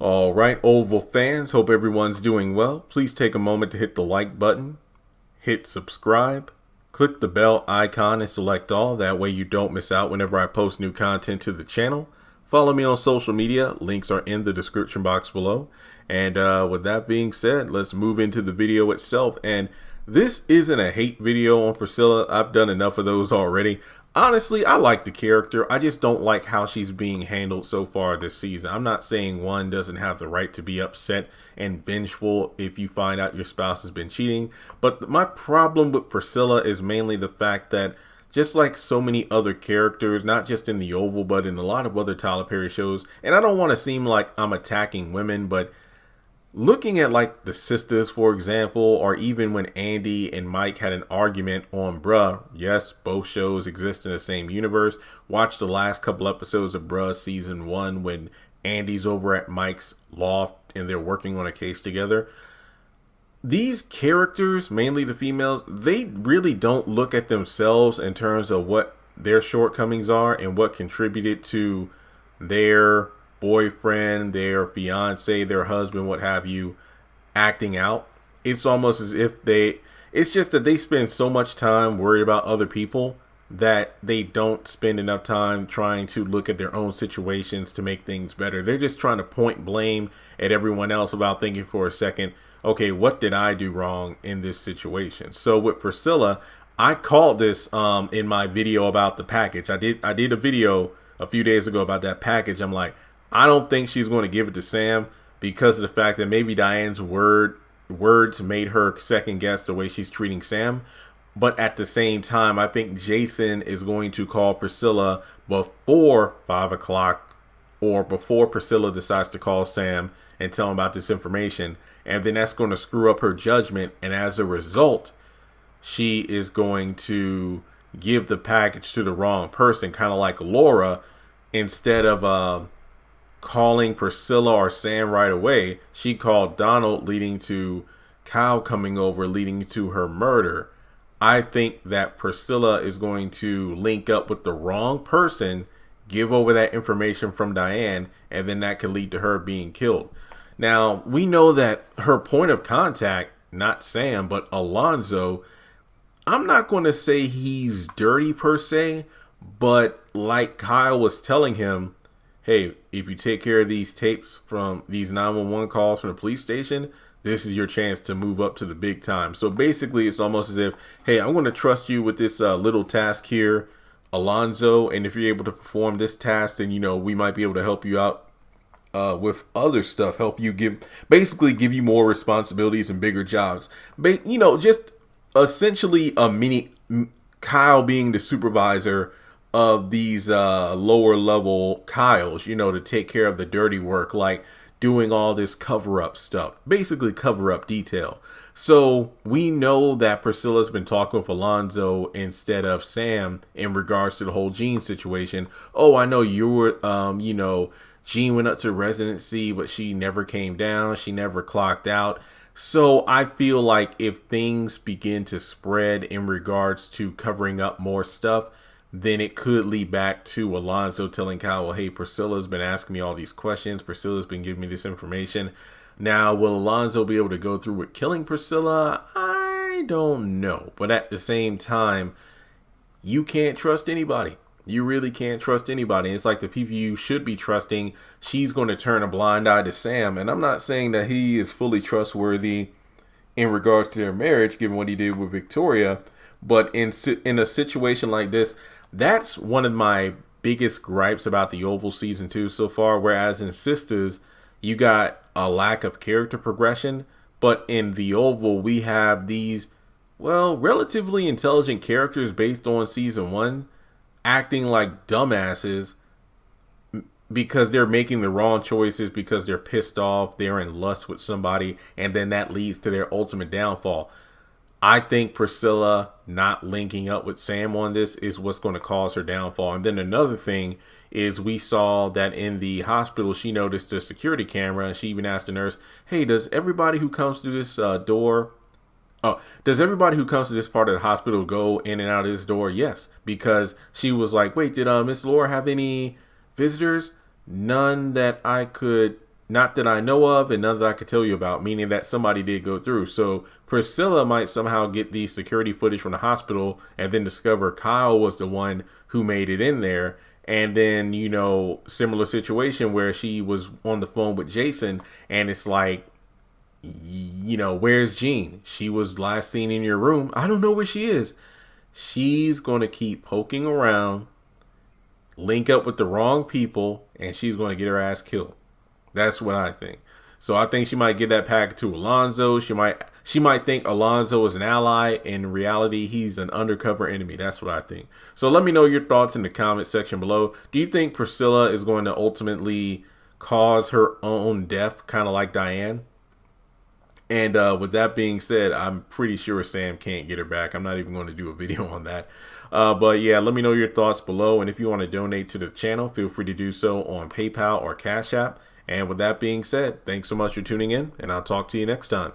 All right, Oval fans, hope everyone's doing well. Please take a moment to hit the like button, hit subscribe, click the bell icon and select all. That way you don't miss out whenever I post new content to the channel. Follow me on social media. Links are in the description box below. And with that being said, let's move into the video itself. And this isn't a hate video on Priscilla. I've done enough of those already. Honestly, I like the character. I just don't like how she's being handled so far this season. I'm not saying one doesn't have the right to be upset and vengeful if you find out your spouse has been cheating. But my problem with Priscilla is mainly the fact that just like so many other characters, not just in The Oval, but in a lot of other Tyler Perry shows, and I don't want to seem like I'm attacking women, but looking at like the sisters, for example, or even when Andy and Mike had an argument on Bruh. Yes, both shows exist in the same universe. Watch the last couple episodes of Bruh season 1 when Andy's over at Mike's loft and they're working on a case together. These characters, mainly the females, they really don't look at themselves in terms of what their shortcomings are and what contributed to their boyfriend, their fiance, their husband, what have you, acting out. It's almost as if it's just that they spend so much time worried about other people that they don't spend enough time trying to look at their own situations to make things better. They're just trying to point blame at everyone else without thinking for a second, okay, what did I do wrong in this situation? So with Priscilla, I called this in my video about the package. I did a video a few days ago about that package. I'm like, I don't think she's going to give it to Sam because of the fact that maybe Diane's words made her second guess the way she's treating Sam. But at the same time, I think Jason is going to call Priscilla before 5 o'clock or before Priscilla decides to call Sam and tell him about this information. And then that's going to screw up her judgment. And as a result, she is going to give the package to the wrong person, kind of like Laura. Instead of calling Priscilla or Sam right away, she called Donald, leading to Kyle coming over, leading to her murder. I think that Priscilla is going to link up with the wrong person, give over that information from Diane, and then that could lead to her being killed. Now, we know that her point of contact, not Sam, but Alonzo, I'm not going to say he's dirty per se, but like Kyle was telling him, hey, if you take care of these tapes from these 911 calls from the police station, this is your chance to move up to the big time. So basically, it's almost as if, hey, I'm going to trust you with this little task here, Alonzo, and if you're able to perform this task, then, we might be able to help you out with other stuff, help you give you more responsibilities and bigger jobs. Just essentially a mini Kyle being the supervisor of these lower level Kyles, to take care of the dirty work, like doing all this cover up stuff, basically cover up detail. So we know that Priscilla's been talking with Alonzo instead of Sam in regards to the whole Gene situation. Oh, I know you were, Gene went up to residency, but she never came down. She never clocked out. So I feel like if things begin to spread in regards to covering up more stuff, then it could lead back to Alonzo telling Kyle, well, hey, Priscilla's been asking me all these questions. Priscilla's been giving me this information. Now, will Alonzo be able to go through with killing Priscilla? I don't know. But at the same time, you can't trust anybody. You really can't trust anybody. It's like the people you should be trusting, she's going to turn a blind eye to Sam. And I'm not saying that he is fully trustworthy in regards to their marriage, given what he did with Victoria. But in a situation like this, that's one of my biggest gripes about The Oval season 2 so far. Whereas in Sisters, you got a lack of character progression. But in The Oval, we have these, relatively intelligent characters based on season 1 acting like dumbasses because they're making the wrong choices, because they're pissed off, they're in lust with somebody, and then that leads to their ultimate downfall. I think Priscilla not linking up with Sam on this is what's going to cause her downfall. And then another thing is we saw that in the hospital, she noticed the security camera, and she even asked the nurse, hey, does everybody who comes through this does everybody who comes to this part of the hospital go in and out of this door? Yes, because she was like, wait, did Miss Laura have any visitors? None that I could Not that I know of, and none that I could tell you about, meaning that somebody did go through. So Priscilla might somehow get the security footage from the hospital and then discover Kyle was the one who made it in there. And then, similar situation where she was on the phone with Jason and it's like, where's Jean? She was last seen in your room. I don't know where she is. She's going to keep poking around, link up with the wrong people, and she's going to get her ass killed. That's what I think. So I think she might get that packet to Alonzo. She might think Alonzo is an ally. In reality, he's an undercover enemy. That's what I think. So let me know your thoughts in the comment section below. Do you think Priscilla is going to ultimately cause her own death, kind of like Diane? And with that being said, I'm pretty sure Sam can't get her back. I'm not even going to do a video on that. But yeah, let me know your thoughts below. And if you want to donate to the channel, feel free to do so on PayPal or Cash App. And with that being said, thanks so much for tuning in, and I'll talk to you next time.